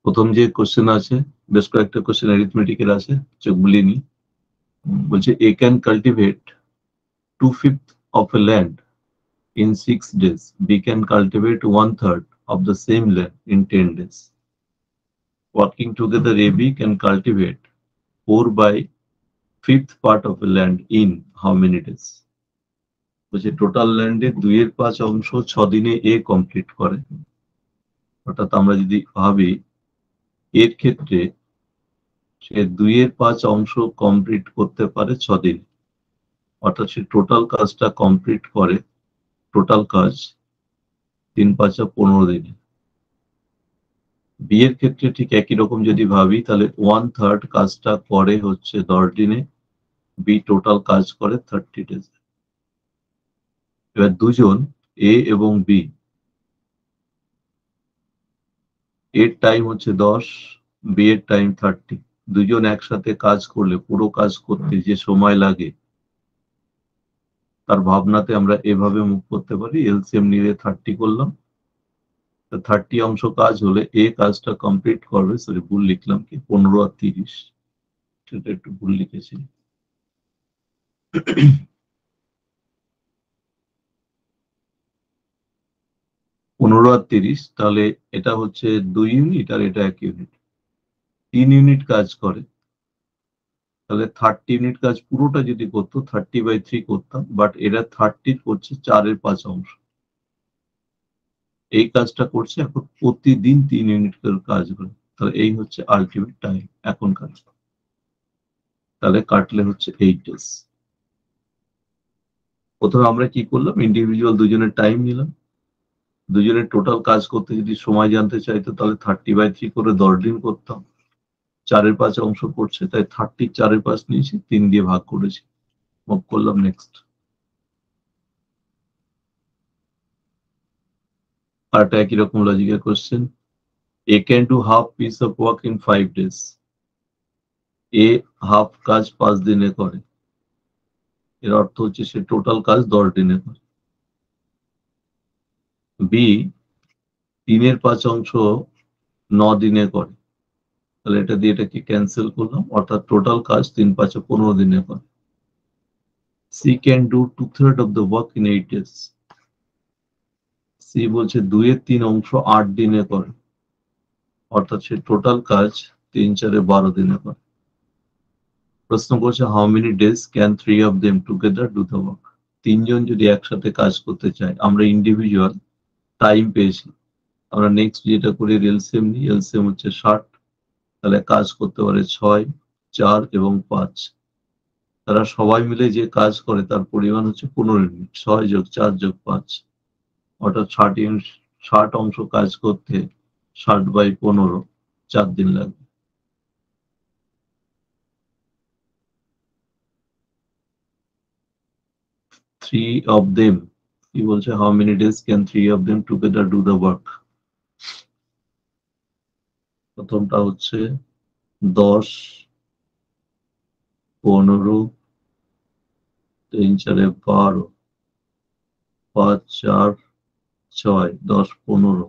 প্রথম যে কোশ্চেন আছে, বেশ কয়েকটা কোশ্চেন অ্যারিথমেটিকের আছে, চোখ বুলিয়ে নি। বলছে এ can cultivate 2/5 of a land in 6 days. B can cultivate 1/3 of the same land in 10 days. Working together, AB can cultivate 4/5 part of a land in how many days? বলছে total ল্যান্ডে 2/5 অংশ 6 দিনে এ complete করে। অর্থাৎ আমরা যদি ভাবি এর ক্ষেত্রে সে 2/5 অংশ কমপ্লিট করতে পারে 6 দিন, অর্থাৎ সে টোটাল কাজটা কমপ্লিট করে, টোটাল কাজ 3/5 15 দিনে। বি এর ক্ষেত্রে ঠিক একই রকম যদি ভাবি, তাহলে 1/3 কাজটা করে হচ্ছে 10 দিনে, বি টোটাল কাজ করে 30 ডেজ। এবার দুজন এ এবং বি, এর টাইম হচ্ছে 10, বি এর টাইম 30। দুজন একসাথে কাজ করলে পুরো কাজ করতে যে সময় লাগে তার ভাবনাতে আমরা এভাবে মুভ করতে পারি। এলসিএম নিয়ে 30 করলাম, 30 অংশ কাজ হলে এ কাজটা কমপ্লিট করবে। সরি, ভুল লিখলাম, কি 15 আর 30, সেটা একটু ভুল লিখেছি। 15 আর 30, তাহলে এটা হচ্ছে 2 ইউনিট আর এটা 1 ইউনিট, 3 ইউনিট কাজ করে। তাহলে 30 ইউনিট কাজ পুরোটা যদি করতো 30/3 করতাম, বাট এরা 30 করছে 4/5 অংশ। এই কাজটা করছে এখন প্রতিদিন 3 ইউনিট করে কাজ করে। তাহলে এই হচ্ছে আলটিমেট টাইম এখনকার। তাহলে কাটলে হচ্ছে 8 ডেজ। প্রথমে আমরা কি করলাম, ইন্ডিভিজুয়াল দুজনের টাইম নিলাম। দুজনের টোটাল কাজ করতে যদি সময় জানতে চাইতো তাহলে 30/3 করে 10 দিন করতাম। 4/5 অংশ করছে, তাই 30 4/5 নিয়েছি, 3 দিয়ে ভাগ করেছি, মুভ করলাম নেক্সট। আর একটা একই রকম লজিকের question, A can do half piece of work in 5 days. A half কাজ 5 দিনে করে, এর অর্থ হচ্ছে সে টোটাল কাজ 10 দিনে করে। বি 3/5 অংশ 9 দিনে করে, তাহলে এটা দিয়ে এটাকে ক্যান্সেল করলাম, অর্থাৎ টোটাল কাজ 3/5 15 দিনে করে। C can do 2/3 of the work in 8 days. C বলছে 2/3 অংশ 8 দিনে করে, অর্থাৎ সে টোটাল কাজ 3 4 12 দিনে করে। প্রশ্ন করছে how many days can 3 of them together do the work. তিনজন যদি একসাথে কাজ করতে চায়, আমরা ইন্ডিভিজুয়াল টাইম পেয়েছি, আমরা নেক্সট যেটা করি এলসিএম নিই। এলসিএম হচ্ছে 60, তাহলে কাজ করতে পারে 6, 4 এবং 5। তারা সবাই মিলে যে কাজ করে তার পরিমাণ হচ্ছে 15 ইউনিট, 6 যোগ 4 যোগ 5, অর্থাৎ 60 ইউনিট, 60 অংশ কাজ করতে 60/15 4 দিন লাগবে। Three of them, কি বলছে how many days can 3 of them together do the work? প্রথমটা হচ্ছে 10, 15, 3 4 12, 5 4 6, 10 15,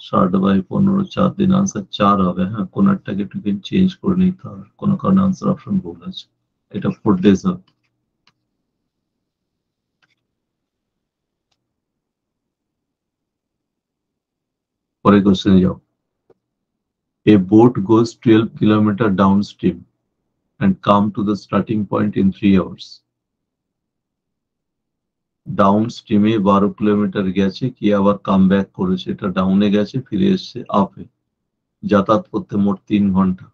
60/15 4 দিন, আনসার 4 হবে। হ্যাঁ, কোন একটাকে একটু চেঞ্জ করে নিতে হবে, কোনো কারণে আনসার অপশন ভুল আছে, এটা 4 days হবে। পরে কোশ্চেনে যাও। A boat goes 12 kilometer downstream and come to the starting point in 3 hours. Down স্ট্রিমে 12 কিলোমিটার গেছে, কি আবার কাম ব্যাক করেছে, এটা ডাউনে গেছে ফিরে এসছে আপে, যাতায়াত করতে মোট 3 ঘন্টা।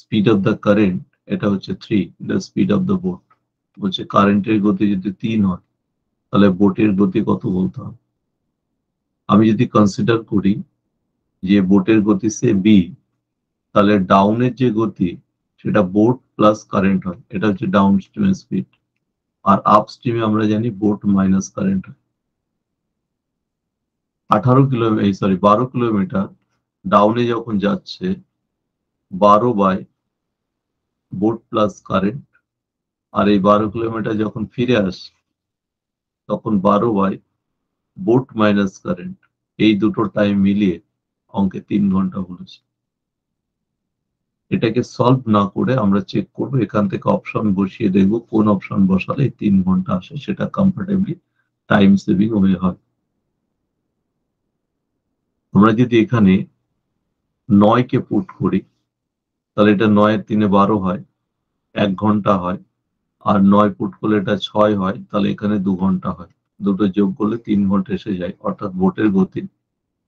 স্পিড অফ দ্য কারেন্ট, এটা হচ্ছে 3, the speed of the boat. বলছে কারেন্টের গতি যদি 3 হয় তাহলে বোটের গতি কত বলতে হবে। আমি যদি কনসিডার করি যে বোটের গতি সে বি, তাহলে ডাউনের যে গতি সেটা বোট প্লাস কারেন্ট হয়, এটা হচ্ছে ডাউন স্ট্রিমের স্পিড। আর আপ স্ট্রিমে আমরা জানি বোট মাইনাস কারেন্ট হয়। 12 কিলোমিটার ডাউনে যখন যাচ্ছে 12 বাই বোট প্লাস কারেন্ট, আর এই 12 কিলোমিটার যখন ফিরে আসে তখন 12 বাই বোট মাইনাস কারেন্ট, এই দুটো টাইম মিলিয়ে অঙ্কে 3 ঘন্টা বলেছে। এটাকে সলভ না করে আমরা চেক করব, এখান থেকে অপশন বসিয়ে দেখব কোন অপশন বসালে 3 ঘন্টা আসে, সেটা কমফোর্টেবলি টাইম সেভিং ওয়ে হয়। আমরা যদি এখানে 9 কে পুট করি, তাহলে এটা 9 এর 3 12 হয়, 1 ঘন্টা হয়। আর 9 পুট করলে এটা 6 হয়, তাহলে এখানে 2 ঘন্টা হয়। দুটো যোগ করলে 3 ঘন্টা এসে যায়, অর্থাৎ বোটের গতি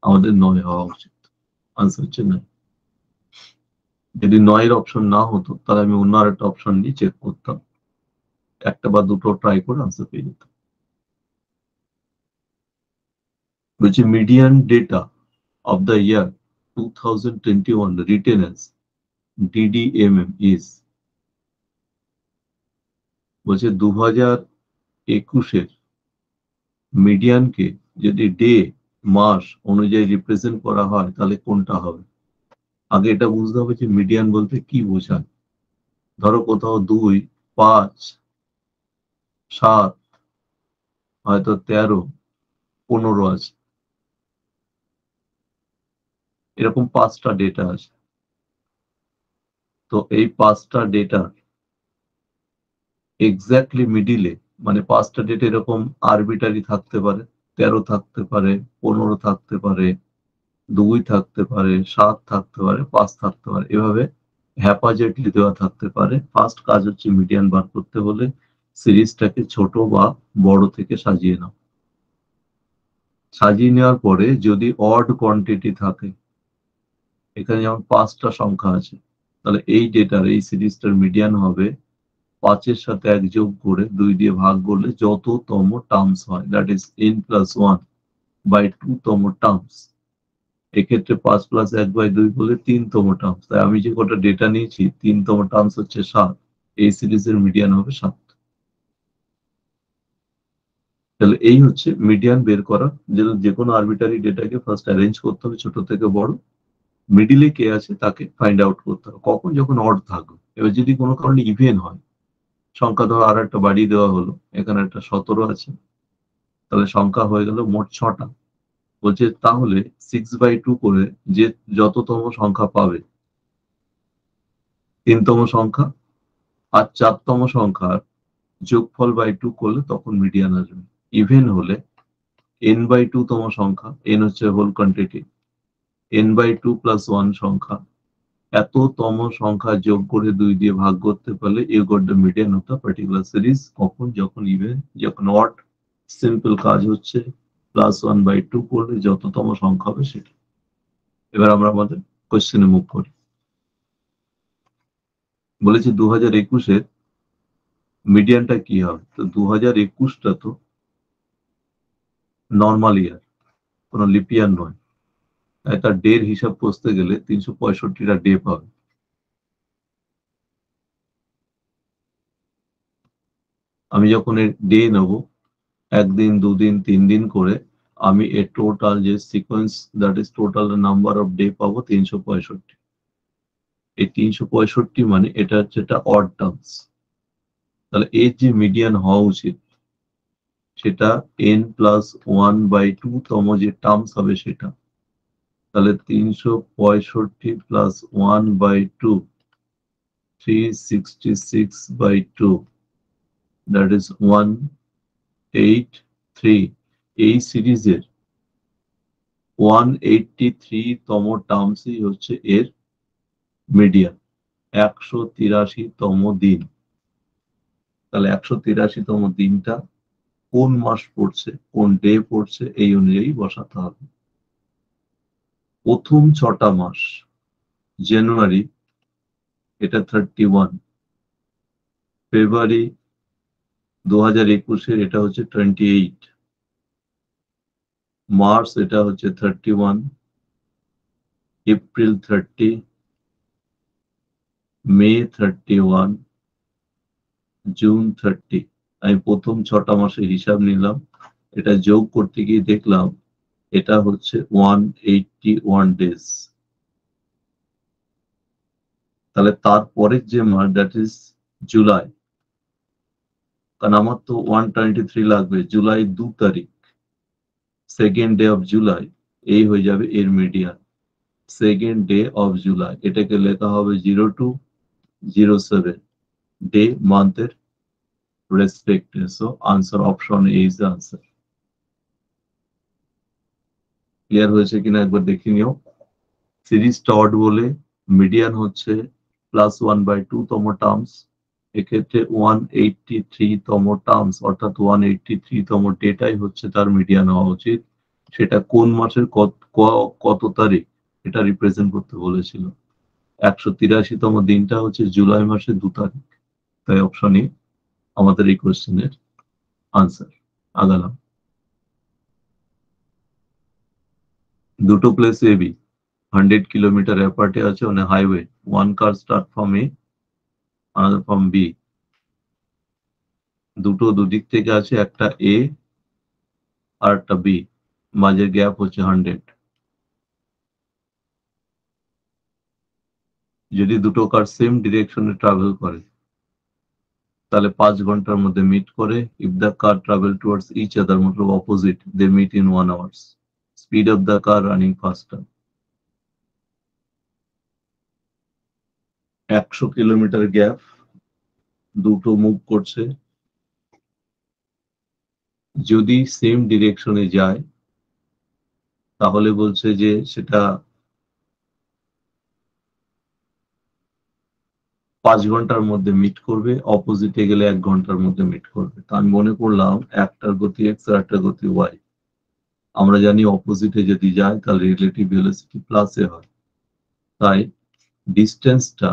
আমাদের 9 হওয়া উচিত। আনসার হচ্ছে 9। যদি 9 এর অপশন না হতো, তাহলে আমি অন্য আরেকটা অপশন নিয়ে চেক করতাম, একটা বা দুটো ট্রাই করে আনসার পেয়ে যেতাম। বলছে median data of the year 2021 written as DDMM is, বলছে 2021-এর মিডিয়ানকে যদি ডে মাস অনুযায়ী রিপ্রেজেন্ট করা হয় তাহলে কোনটা হবে? আগে এটা বুঝতে হবে যে মিডিয়ান বলতে কি বোঝায়। ধরো কোথাও 2, 5, 7, হয়তো 13, 15 আছে, এরকম 5টা ডেটা আছে। তো এই 5টা ডেটা এক্স্যাক্টলি মিডিলে, মানে 5টা ডেটা এরকম আরবিটারি থাকতে পারে, 13 থাকতে পারে, 15 থাকতে পারে, 2 থাকতে পারে, 7 থাকতে পারে, 5 থাকতে পারে, এভাবে হ্যাপাজেটলি দেওয়া থাকতে পারে। ফার্স্ট কাজ হচ্ছে মিডিয়ান বার করতে হলে সিরিজটাকে ছোট বা বড় থেকে সাজিয়ে নাও। সাজিয়ে নেওয়ার পরে যদি অড কোয়ান্টিটি থাকে, এখানে যেমন 5টা সংখ্যা আছে, তাহলে এই ডেটার এই সিরিজটার মিডিয়ান হবে 5-এর সাথে 1 যোগ করে 2 দিয়ে ভাগ করলে যততম টার্মস হয়, দ্যাট ইজ n+1/2 তম টার্মস। এক্ষেত্রে 5 + 1/2 বলে 3তম টার্মস। তাই আমি যে কটা ডেটা নিয়েছি 3তম টার্মস হচ্ছে 7, এই সিরিজের মিডিয়ান হবে 7। তাহলে এই হচ্ছে মিডিয়ান বের করা। যে কোনো আরবিটারি ডেটাকে ফার্স্ট অ্যারেঞ্জ করতে হবে ছোট থেকে বড়, মিডিলে কে আছে তাকে ফাইন্ড আউট করতে হবে, কখন যখন অড থাকবে। এবার যদি কোনো কারণে ইভেন হয়, সংখ্যা ধরো আর একটা বাড়িয়ে দেওয়া হলো, এখানে একটা 17 আছে, তাহলে সংখ্যা হয়ে গেল মোট 6টা। বলছে তাহলে 6/2 করে যে যততম সংখ্যা পাবে 3তম সংখ্যা আর 4তম সংখ্যার যোগফল বাই 2 করলে তখন মিডিয়ান আসবে। ইভেন হলে n/2 তম সংখ্যা, n হচ্ছে হোল কোয়ান্টিটি, n/2 + 1 সংখ্যা, এততম সংখ্যা যোগ করে 2 দিয়ে ভাগ করতে পারলে you got the median of the particular series. কখন? যখন ইভেন। যখন অড, সিম্পল কাজ হচ্ছে +1/2 করলে যততম সংখ্যা হবে সেটা। এবার আমরা আমাদের কোশ্চেনে মুভ করি। বলেছি 2021-এর মিডিয়ানটা কি হবে? তো 2021টা তো নর্মাল ইয়ার, কোনো লিপ ইয়ার নয়, তাই তার ডের হিসাব করতে গেলে 365টা ডে পাবে। আমি যখন এর ডে নেব, 1 দিন 2 দিন 3 দিন করে, আমি এর টোটাল যে sequence, that is total number off day পাবো 365। এই 365 মানে এটা হচ্ছে একটা অড টার্মস। তাহলে এর যে মিডিয়ান হওয়া উচিত সেটা n+1/2 তম যে টার্মস হবে সেটা। তাহলে 365 + 1/2, 366/2, দ্যাট ইজ 183। এই সিরিজের 183 তম টার্মসই হচ্ছে এর মিডিয়ান, 183 তম দিন। তাহলে 183 তম দিনটা কোন মাস পড়ছে, কোন ডে পড়ছে, এই অনুযায়ী বসাতে হবে। প্রথম 6টা মাস, জানুয়ারি এটা 31, ফেব্রুয়ারি 2021-এর এটা হচ্ছে 28, মার্চ এটা হচ্ছে 31, এপ্রিল 30, মে 31, জুন 30। আমি প্রথম 6টা মাসের হিসাব নিলাম, এটা যোগ করতে গিয়ে দেখলাম এটা হচ্ছে 181 ডেজ। তাহলে তারপরের যে মাস, দ্যাট ইজ জুলাই, কারণ আমার তো 123 লাগবে, জুলাই 2 তারিখ, সেকেন্ড ডে অফ জুলাই, এই হয়ে যাবে এর median. Second day of July, এটাকে লেখা হবে 0207, ডে মান্থের রেসপেক্টে। So answer option A is the answer. Clear হয়েছে কিনা একবার দেখে নিও। সিরিজ টর্ড বলে মিডিয়ান হচ্ছে +1/2 তম টার্মস, এক্ষেত্রে 183 তম টার্মস অর্থাৎ 183 তম ডেটাই হচ্ছে তার মিডিয়ান হওয়া উচিত। সেটা কোন মাসের কত তারিখ এটা রিপ্রেজেন্ট করতে বলেছিল। 183 তম দিনটা হচ্ছে জুলাই মাসের 2 তারিখ। তাই অপশন এ আমাদের এই কোশ্চেনের আনসার। আগালাম। দুটো প্লেস এ বি 100 কিলোমিটার অ্যাপার্টে আছে on a highway, one car start from A, another from B. দুটো দুদিক থেকে আছে, একটা এ আর একটা বি, মাঝে গ্যাপ হচ্ছে 100। যদি দুটো কার সেম ডিরেকশনে ট্রাভেল করে তাহলে 5 ঘন্টার মধ্যে মিট করে। If the car travel towards each other মতলব opposite, they meet in 1 hours. Speed of the car running faster. 100 kilometre gap, দুটো মুভ করছে, যদি সেম ডিরেকশনে যায় তাহলে বলছে যে সেটা 5 ঘন্টার মধ্যে মিট করবে, অপোজিটে গেলে 1 ঘন্টার মধ্যে মিট করবে। তা আমি মনে করলাম একটার গতি এক্স আর একটার গতি ওয়াই। আমরা জানি অপোজিটে যদি যায় তাহলে রিলেটিভ ভেলোসিটি প্লাস এ হয়, তাই ডিস্টেন্সটা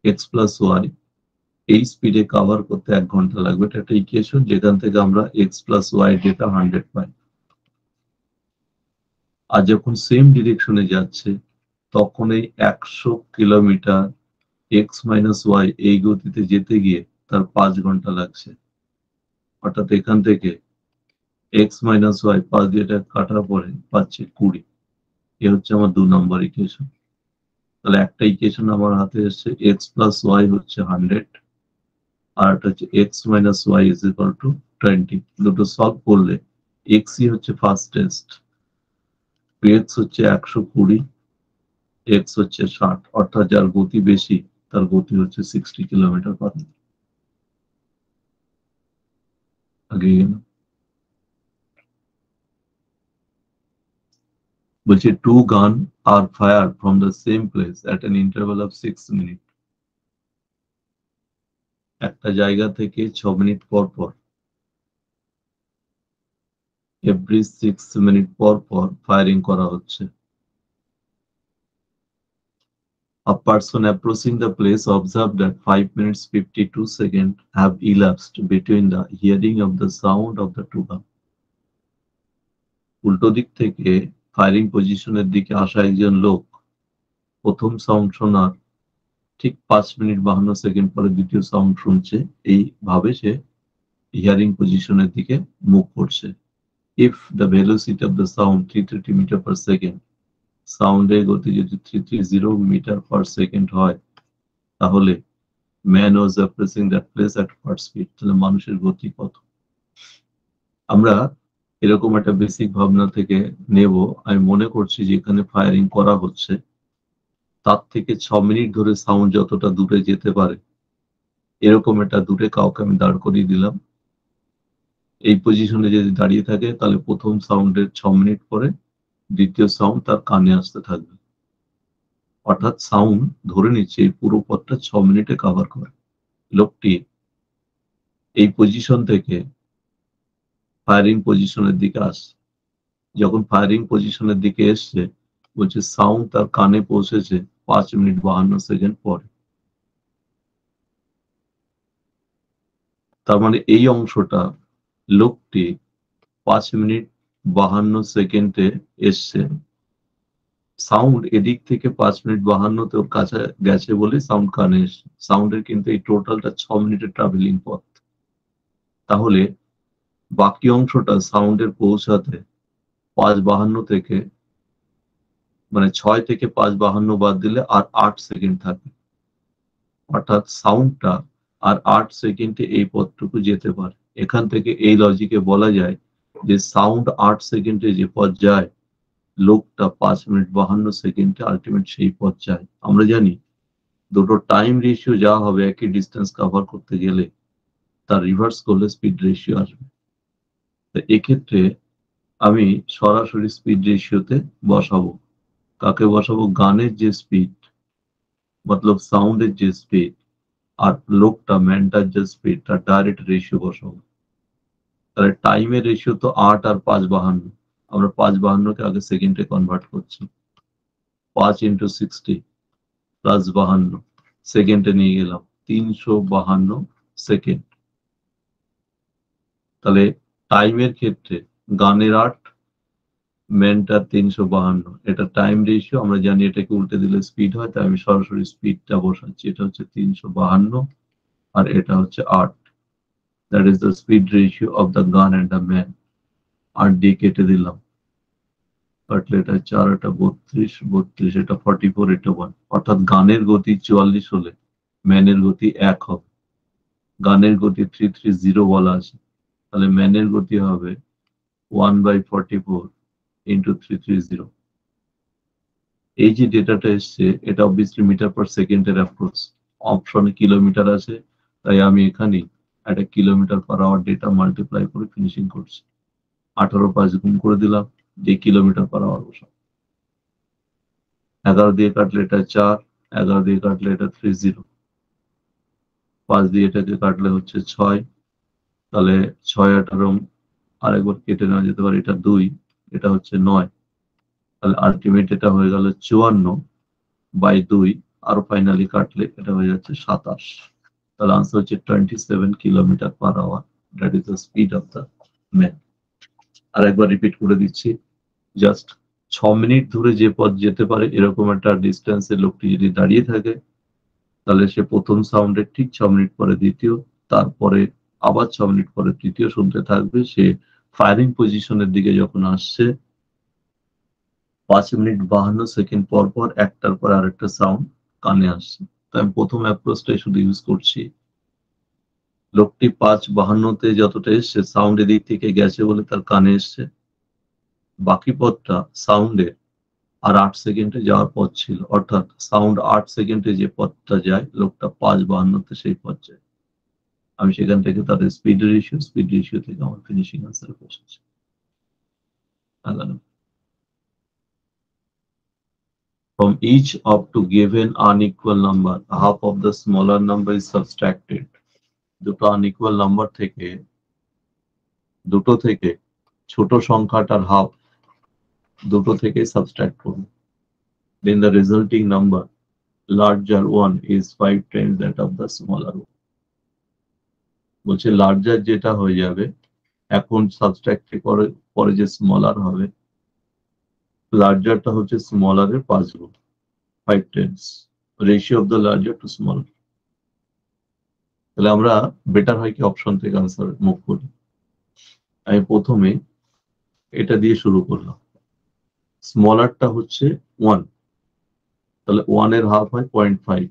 এক্স প্লাস ওয়াই এই স্পিডে কভার করতে 1 ঘন্টা লাগবে। এটা একটা ইকুয়েশন যেখান থেকে আমরা এক্স প্লাস ওয়াই ডেটা 100 পাই। আর যখন সেম ডিরেকশনে যাচ্ছে তখন এই 100 কিলোমিটার এক্স মাইনাস ওয়াই এই গতিতে যেতে গিয়ে তার 5 ঘন্টা লাগছে। অর্থাৎ এখান থেকে এক্স মাইনাস ওয়াই 5 দিয়ে এটা কাটার পরে পাচ্ছে 20। এ হচ্ছে আমার 2 নম্বর ইকুয়েশন। তাহলে একটা ইকুয়েশন আমার হাতে এসছে, এক্স প্লাস ওয়াই হচ্ছে 100 আর একটা হচ্ছে X minus Y is equal to 20। দুটো সলভ করলে এক্স ই হচ্ছে ফাস্টেস্ট, এক্স হচ্ছে 120, এক্স হচ্ছে 60, অর্থাৎ যার গতি বেশি তার গতি হচ্ছে 60 কিলোমিটার পার মিনিট। আগে বলছে টু গান আর fire from the same place at an interval of 6 minute. একটা জায়গা থেকে 6 মিনিট পর পর, এভরি 6 মিনিট পর পর ফায়ারিং করা হচ্ছে। A person approaching the place observed that 5 minutes 52 seconds have elapsed between the hearing of the sound of the two guns. উল্টো দিক থেকে ফায়ারিং পজিশনের দিকে আসা একজন লোক প্রথম সাউন্ড শোনার ঠিক 5 মিনিট 52 সেকেন্ড পরে দ্বিতীয় সাউন্ড শুনছে, এইভাবে সে হিয়ারিং পজিশনের দিকে মুভ করছে। If the velocity of the sound 330 metre per second, সাউন্ডের গতি যদি 330 মিটার পার সেকেন্ড হয় তাহলে man was approaching that place at what speed, তাহলে মানুষের গতি কত। আমরা এরকম একটা বেসিক ভাবনা থেকে নেব। আমি মনে করছি যে এখানে ফায়ারিং করা হচ্ছে, তার থেকে 6 মিনিট ধরে সাউন্ড যতটা দূরে যেতে পারে এরকম একটা দূরে কাউকে আমি দাঁড় করিয়ে দিলাম। এই পজিশনে যদি দাঁড়িয়ে থাকে তাহলে প্রথম সাউন্ডের 6 মিনিট পরে দ্বিতীয় সাউন্ড তার কানে আসতে থাকবে। অর্থাৎ সাউন্ড ধরে নিচ্ছে এই পুরো পথটা 6 মিনিটে কভার করে। লোকটি এই পজিশন থেকে ফায়ারিং পজিশনের দিকে আসছে। যখন ফায়ারিং পজিশনের দিকে এসছে বলছে সাউন্ড তার কানে পৌঁছেছে 5 মিনিট 52 সেকেন্ড পরে। তার মানে এই অংশটা লোকটি 5 মিনিট 52 সেকেন্ডে এসছে, সাউন্ড এদিক থেকে 5 মিনিট 52 তে ওর কাছে গেছে বলে সাউন্ড কানে এসছে। সাউন্ডের কিন্তু এই টোটালটা 6 মিনিটের ট্রাভেলিং পথ। তাহলে বাকি অংশটা সাউন্ডের পৌঁছাতে 5:52 থেকে মানে 6 থেকে 5:52 বাদ দিলে আর 8 সেকেন্ড থাকে। অর্থাৎ সাউন্ডটা আর 8 সেকেন্ডে এই পথটুকু যেতে পারে। এখান থেকে এই লজিকে বলা যায় যে সাউন্ড 8 সেকেন্ডে যে পথ যায় লোকটা 5 মিনিট 52 সেকেন্ডে আলটিমেট সেই পথ যায়। আমরা জানি দুটো টাইম রেশিও যা হবে একই ডিস্টেন্স কভার করতে গেলে তার রিভার্স করলে স্পিড রেশিও আসবে। তো এক্ষেত্রে আমি সরাসরি স্পিড রেশিওতে বসাবো। কাকে বসাবো? গানের যে স্পিড, মতলব সাউন্ডের যে স্পিড আর লোকটা ম্যানটার যে স্পিড, তার ডাইরেক্ট রেশিও বসাবো। তাহলে টাইমের রেশিও তো 8 আর 5 52, আমরা 5 52 কে আগে সেকেন্ডে কনভার্ট করছি। 5 ইন্টু 60 প্লাস 52 সেকেন্ডে নিয়ে গেলাম 352 সেকেন্ড। তাহলে টাইমের ক্ষেত্রে গানের 8, ম্যানটার 352, এটা টাইম রেশিও। আমরা জানি এটাকে উল্টে দিলে স্পিড হয়, তাই আমি সরাসরি স্পিডটা বসাচ্ছি। এটা হচ্ছে 352 আর এটা হচ্ছে 8। That is the speed ratio of the gun and the man. 8 দিয়ে কেটে দিলাম, কাটলে এটা 4, এটা 32, 32, এটা 44, এটা 1। অর্থাৎ গানের গতি 44 হলে ম্যানের গতি 1 হবে। গানের গতি 330 বলা আছে, তাহলে ম্যানের গতি হবে 1/44 ইন্টু 330। এই যে ডেটাটা এসছে এটা অবভিয়াসলি মিটার পার সেকেন্ডের অ্যাপ্রোচ। অপশনে কিলোমিটার আছে, তাই আমি এখানে একটা kilometre per hour data multiply করে ফিনিশিং করছি। 18 5 গুণ করে দিলাম, দিয়ে কিলোমিটার পার আওয়ার বসাম। 11 দিয়ে কাটলে এটা 4, 11 দিয়ে কাটলে এটা 30, 5 দিয়ে এটাকে কাটলে হচ্ছে 6। তাহলে 6 18 আরেকবার কেটে নেওয়া যেতে পারে, এটা 2, এটা হচ্ছে 9। তাহলে আলটিমেট এটা হয়ে গেল 54/2, আর ফাইনালি কাটলে এটা হয়ে যাচ্ছে 27। তাহলে আনসার হচ্ছে 27 kilometre per hour. That is the speed of the man. আরেকবার রিপিট করে দিচ্ছি, জাস্ট 6 মিনিট ধরে যে পথ যেতে পারে এরকম একটা ডিস্টেন্সে লোকটি যদি দাঁড়িয়ে থাকে, তাহলে সে প্রথম সাউন্ডের ঠিক 6 মিনিট পরে দ্বিতীয়, তারপরে আবার 6 মিনিট পরে তৃতীয় শুনতে থাকবে। সে ফায়ারিং পজিশনের দিকে যখন আসছে 5 মিনিট 52 সেকেন্ড পর পর একটার পর আরেকটা সাউন্ড কানে আসছে। তো আমি প্রথম অ্যাপ্রোচটাই শুধু ইউজ করছি। লোকটি 5:52 যতটা এসছে সাউন্ডের দিক থেকে গেছে বলে তার কানে এসছে, বাকি পথটা সাউন্ডে আর 8 সেকেন্ডে যাওয়ার পথ ছিল। অর্থাৎ সাউন্ড 8 সেকেন্ডে যে পথটা যায়, লোকটা 5:52 সেই পথ যায়। আমি সেখান থেকে তাদের স্পিড রেশিও থেকে আমার ফিনিশিং আনসার বসেছে। From each of two given unequal number, half of the smaller number is subtracted. দুটো আনইকুয়াল নাম্বার থেকে দুটো থেকে ছোট সংখ্যাটার হাফ দুটো থেকে সাবট্রাক্ট করুন। Then the resulting number, larger one, is 5 times that of the smaller one. বলছে larger যেটা হয়ে যাবে এখন সাবট্রাক্ট করে পরে যে স্মলার হবে, লার্জারটা হচ্ছে স্মলারের 5 গুণ, 5 times ratio of the larger to smaller. তাহলে আমরা বেটার হয় কি অপশন থেকে আনসার মুভ করি। আমি প্রথমে এটা দিয়ে শুরু করলাম, স্মলারটা হচ্ছে 1, তাহলে 1 এর হাফ হয় 0.5,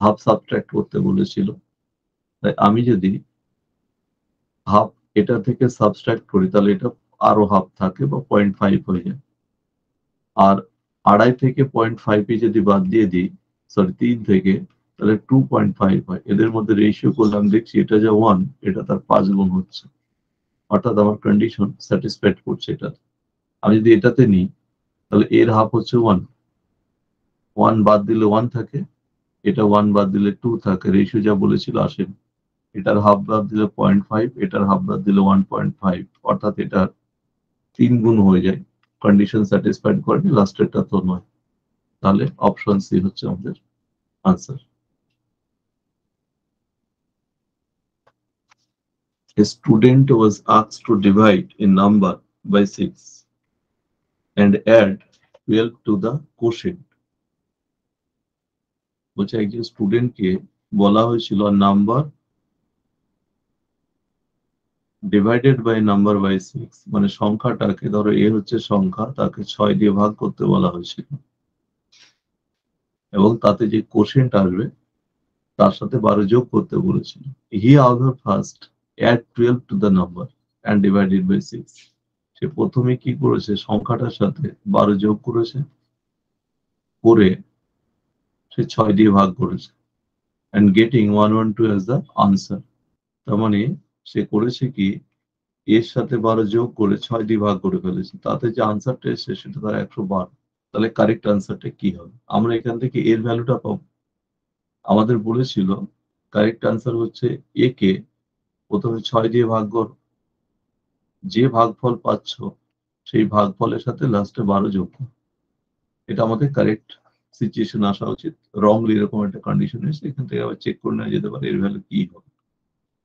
হাফ সাবট্রাক্ট করতে বলেছিল, তাই আমি যদি হাফ এটা থেকে সাবট্রাক্ট করি তাহলে এটা আরো হাফ থাকে বা 0.5 হয়ে যায়। আর 2.5 থেকে 0.5 যদি বাদ দিয়ে দিই, সরি 3 থেকে, তাহলে 2.5 হয়। এদের মধ্যে রেশিও করলাম, দেখছি এটা যা 1 এটা তার 5 গুণ হচ্ছে, অর্থাৎ আমার কন্ডিশন স্যাটিসফাইড করছে এটা। আমি যদি এটাতে নিই তাহলে এর হাফ হচ্ছে 1, 1 বাদ দিলে 1 থাকে, এটা 1 বাদ দিলে 2 থাকে, রেশিও যা বলেছিল আসে। এটার হাফ বাদ দিলে 0.5, এটার হাফ বাদ দিলে 1.5, অর্থাৎ এটা 3 গুণ হয়ে যায়। কন্ডিশন স্যাটিসফাইড করেনি, লাস্টেরটা তো নয়। তাহলে অপশন সি হচ্ছে আমাদের answer. A student was asked to divide a number by 6 and add 12 to the quotient. বলছে একজন স্টুডেন্টকে বলা হয়েছিল number divided by number by 6, মানে সংখ্যাটাকে, ধরো এ হচ্ছে সংখ্যা, তাকে 6 দিয়ে ভাগ করতে বলা হয়েছিল এবং তাতে যে কোশেন্ট আসবে তার সাথে 12 যোগ করতে বলেছিল। He however first add 12 to the number and divide it by 6. সে প্রথমে কি করেছে, সংখ্যাটার সাথে 12 যোগ করেছে, করে সে 6 দিয়ে ভাগ করেছে, and getting 112 as the answer. তার মানে সে করেছে কি, এর সাথে 12 যোগ করে 6 দিয়ে ভাগ করে ফেলেছে, তাতে যে আনসারটা এসেছে সেটা তার 112। তাহলে কারেক্ট আনসারটা কি হবে? আমরা এখান থেকে এর ভ্যালুটা পাবো। আমাদের বলেছিল কারেক্ট আনসার হচ্ছে এ কে প্রথমে 6 দিয়ে ভাগ করো, যে ভাগফল পাচ্ছ সেই ভাগফলের সাথে লাস্টে 12 যোগ করো। এটা আমাদের কারেক্ট সিচুয়েশন আসা উচিত। রংলি এরকম একটা কন্ডিশন এসে এখান থেকে আবার চেক করে নেওয়া যেতে পারে এর ভ্যালু কি হবে।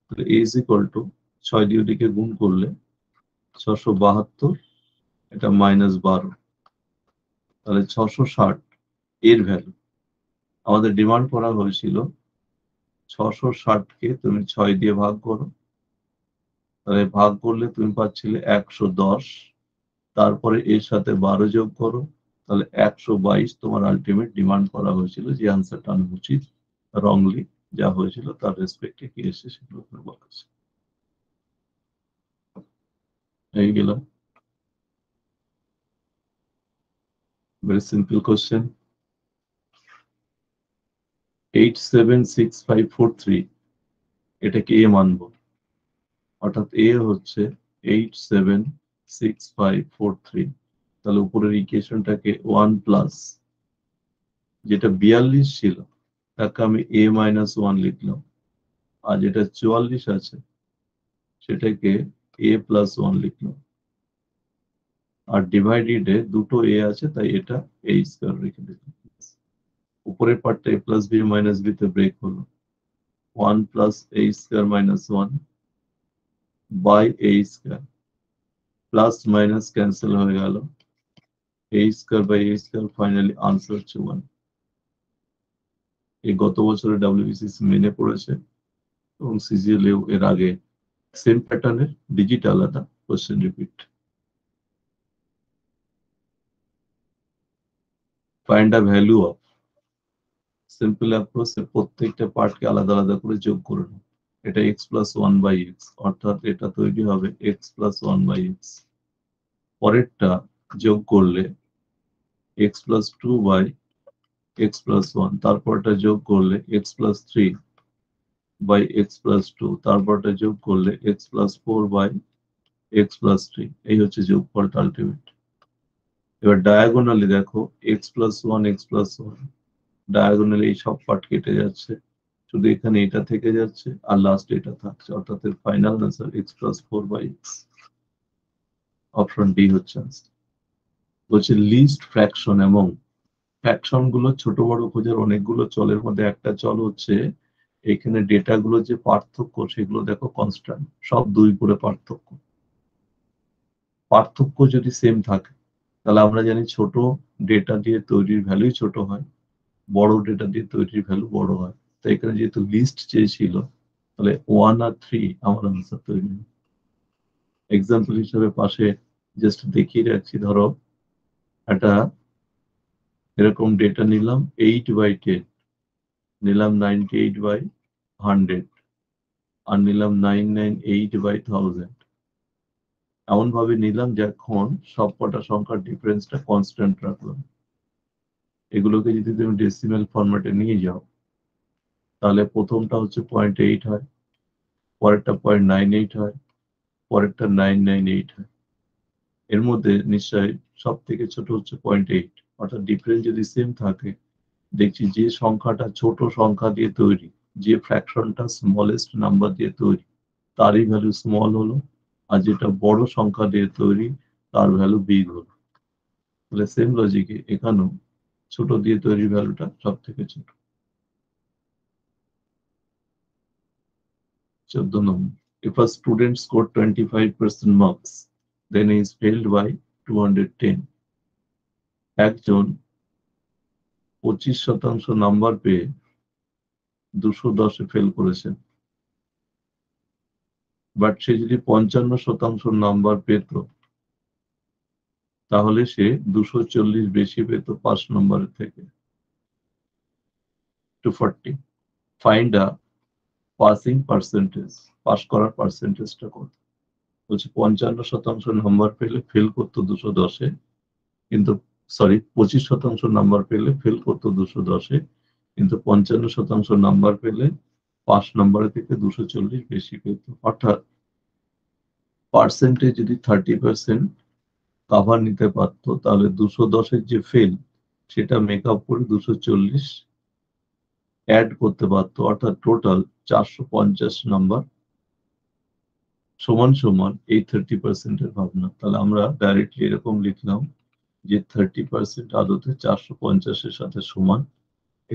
তাহলে এ ইজ ইকুয়াল টু 6 দিয়ে ওদিকে গুণ করলে 672, এটা -12, তাহলে 660 এর ভ্যালু। আমাদের ডিমান্ড করা হয়েছিল 660 কে তুমি 6 দিয়ে ভাগ করো, তাহলে ভাগ করলে তুমি পাচ্ছিলে 110, তারপরে এর সাথে 12 যোগ করো, তাহলে 122 তোমার আলটিমেট ডিমান্ড করা হয়েছিল। যে আনসারটা আনা উচিত, রংলি যা হয়েছিল তার রেসপেক্টে কি এসেছে সেগুলো বলা আছে। এই গেল, ভেরি সিম্পল কোশ্চেন। 876543 এটাকে এ মানবো, অর্থাৎ এ হচ্ছে 876543। তাহলে উপরের ইকুয়েশনটাকে 1 প্লাস যেটা 42 ছিল তাকে আমি a-1 লিখলাম, আর যেটা 44 আছে সেটাকে a+1 লিখলাম, আর ডিভাইডেড এ দুটো এ আছে তাই এটা a স্কয়ার রেখে দিলাম। উপরের পার্টটা a plus B minus B তে ব্রেক হলো, 1 plus a square minus 1 by a square, plus minus cancel হয়ে গেল, a square by a square, finally answer হচ্ছে 1। এই গত বছরে WBCS মেনে পড়েছে এবং সিজিএলএও এর আগে সেম প্যাটার্নের, ডিজিট আলাদা, question repeat. Find the value of, simple approach, প্রত্যেকটা পার্টকে আলাদা আলাদা করে যোগ করে নাও। এটা x প্লাস 1 বাই এক্স, অর্থাৎ এটা তৈরি হবে x প্লাস 1 বাই এক্স। পরেরটা যোগ করলে x plus 2 by X plus 1, তারপরটা যোগ করলে x plus 3 by X plus 2, তারপরটা যোগ করলে x plus 4 by X plus 3। এই হচ্ছে যোগফলটা আলটিমেট। এবার ডায়াগোনালি দেখো x plus 1 x plus 1, diagonally এই সব পার্ট কেটে যাচ্ছে, শুধু এখানে এটা থেকে যাচ্ছে আর লাস্ট এটা থাকছে, অর্থাৎ এর final answer x plus 4 by X. Option D হচ্ছে আনসার। বলছে লিস্ট ফ্র্যাকশন এবং ফ্র্যাকশন গুলো ছোট বড় খোঁজার অনেকগুলো চলের মধ্যে একটা চল হচ্ছে এখানে ডেটা গুলো যে পার্থক্য সেগুলো দেখো কনস্ট্যান্ট, সব 2 করে পার্থক্য। পার্থক্য যদি সেম থাকে তাহলে আমরা জানি ছোট ডেটা দিয়ে তৈরির ভ্যালুই ছোট হয়, বড় ডেটা দিয়ে তৈরির ভ্যালু বড় হয়। তো এখানে যেহেতু লিস্ট চেয়েছিল তাহলে 1 আর 3 আমার আনসার তৈরি হবে। এক্সাম্পল হিসেবে পাশে জাস্ট দেখিয়ে রাখছি, ধরো একটা এরকম ডেটা নিলাম 8/10, নিলাম 98/100, আর নিলাম 998/1000। এমন ভাবে নিলাম যখন সব কটা সংখ্যার ডিফারেন্সটা কনস্ট্যান্ট রাখলাম। এগুলোকে যদি তুমি ডেসিমাল ফরম্যাটে নিয়ে যাও তাহলে প্রথমটা হচ্ছে 0.8 হয়, পরেরটা 0.98 হয়, পরেরটা 998 হয়। এর মধ্যে নিশ্চয়ই সব থেকে ছোট হচ্ছে 0.8, অর্থাৎ ডিফারেন্স যদি সেম থাকে দেখছি যে সংখ্যাটা ছোট সংখ্যা দিয়ে তৈরি, যে ফ্র্যাকশনটা স্মলেস্ট নাম্বার দিয়ে তৈরি তারই ভ্যালু স্মল হলো, আর যেটা বড় সংখ্যা দিয়ে তৈরি তার ভ্যালু বিগ হলো। তাহলে সেম লজিকে এখানেও ছোট দিয়ে তৈরি ভ্যালুটা সব থেকে ছোট। 14 নম্বর, if a student scored 25% marks then he is failed by 210, একজন 25% নাম্বার পেয়ে 210 এ ফেল করেছে, বাট সে যদি 55% নাম্বার পেত তাহলে সে 240 বেশি পেত 5 নম্বরের থেকে, 240। Find a passing percentage, pass করার পার্সেন্টেজটা কত? বলছে 55% নাম্বার পেলে ফেল করতো 210-এ, কিন্তু 25% নাম্বার পেলে ফেল করতো 210-এ, কিন্তু 55% নাম্বার পেলে পাস নাম্বারের থেকে 240 বেশি পেত। অর্থাৎ পার্সেন্টেজ যদি 30% কাভার নিতে পারতো, তাহলে 210-এর যে ফেল সেটা মেকআপ করে 240 অ্যাড করতে পারতো, অর্থাৎ টোটাল 450 নাম্বার সমান সমান এই 30%-এর ভাবনা। তাহলে আমরা ডাইরেক্টলি এরকম লিখলাম যে 30% আদতে 450-এর সাথে সমান।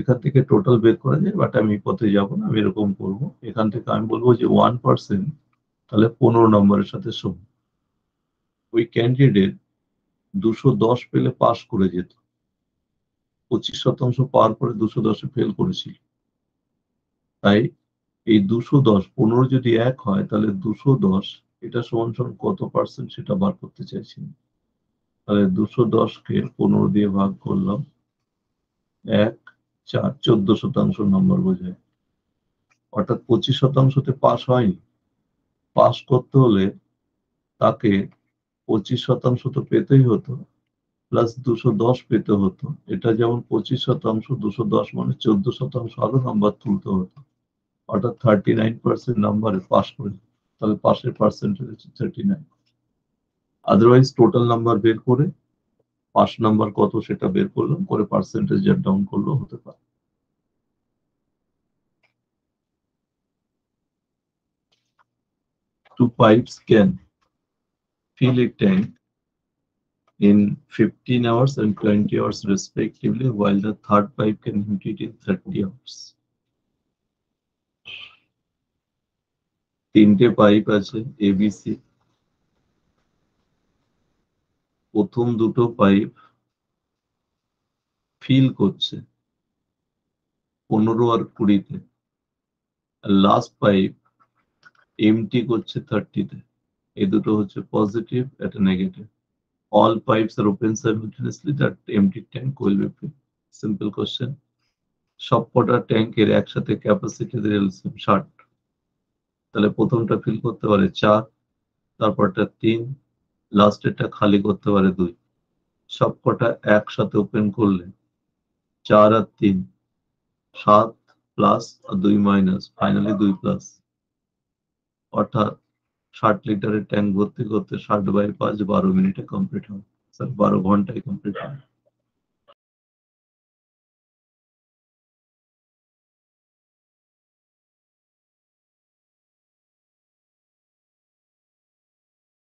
এখান থেকে টোটাল বের করা যায়, বাট আমি এই পথে যাবো না, আমি এরকম করবো। এখান থেকে আমি বলবো যে 1% তাহলে 15 নম্বরের সাথে সমান। ওই ক্যান্ডিডেট 210 পেলে পাস করে যেত, 25% পাওয়ার পরে 210-এ ফেল করেছিল। তাই এই 210 15 যদি 1 হয়, তাহলে 210 এটা সমান সমান কত পার্সেন্ট সেটা বার করতে চাইছি। তাহলে 210-কে 15 দিয়ে ভাগ করলাম, 1 4 14% নম্বর বোঝায়। অর্থাৎ 25%-তে পাস হয়নি। পাস করতে হলে তাকে 25% তো পেতেই হতো, প্লাস 210 পেতে হতো। এটা যেমন 25%, 210 মানে 14% আরো নাম্বার তুলতে হতো। অর্থাৎ 39% নাম্বারে পাস করে। তাহলে পাসের পার্সেন্টেজ হচ্ছে 39। আদারওয়াইজ টোটাল নাম্বার বের করে পাস নাম্বার কত সেটা বের করলাম, করে পার্সেন্টেজ ডাউন করলেও হতে পারে। Two pipes can fill a tank in 15 hours and 20 hours respectively, while the third pipe can empty it in 30 hours. তিনটে পাইপ আছে এবিসি। প্রথম দুটো পাইপ ফিল করছে 15 আর 20-তে, লাস্ট পাইপ এমটি করছে 30-তে। এই দুটো হচ্ছে পজিটিভ, এটা negative. All pipes are open simultaneously, that empty tank will be filled. Simple question. সবকটা ট্যাঙ্কের একসাথে ক্যাপাসিটি দিলে 60। তাহলে প্রথমটা ফিল করতে পারে 4, তারপরটা 3, লাস্টেরটা খালি করতে পারে 2। সবকটা একসাথে ওপেন করলে 4 আর 3 7 প্লাস আর 2 মাইনাস, ফাইনালি 2 প্লাস। অর্থাৎ 60 লিটারের ট্যাঙ্ক ভর্তি করতে 60/5 12 মিনিটে কমপ্লিট হবে, স্যার 12 ঘন্টায় কমপ্লিট হবে।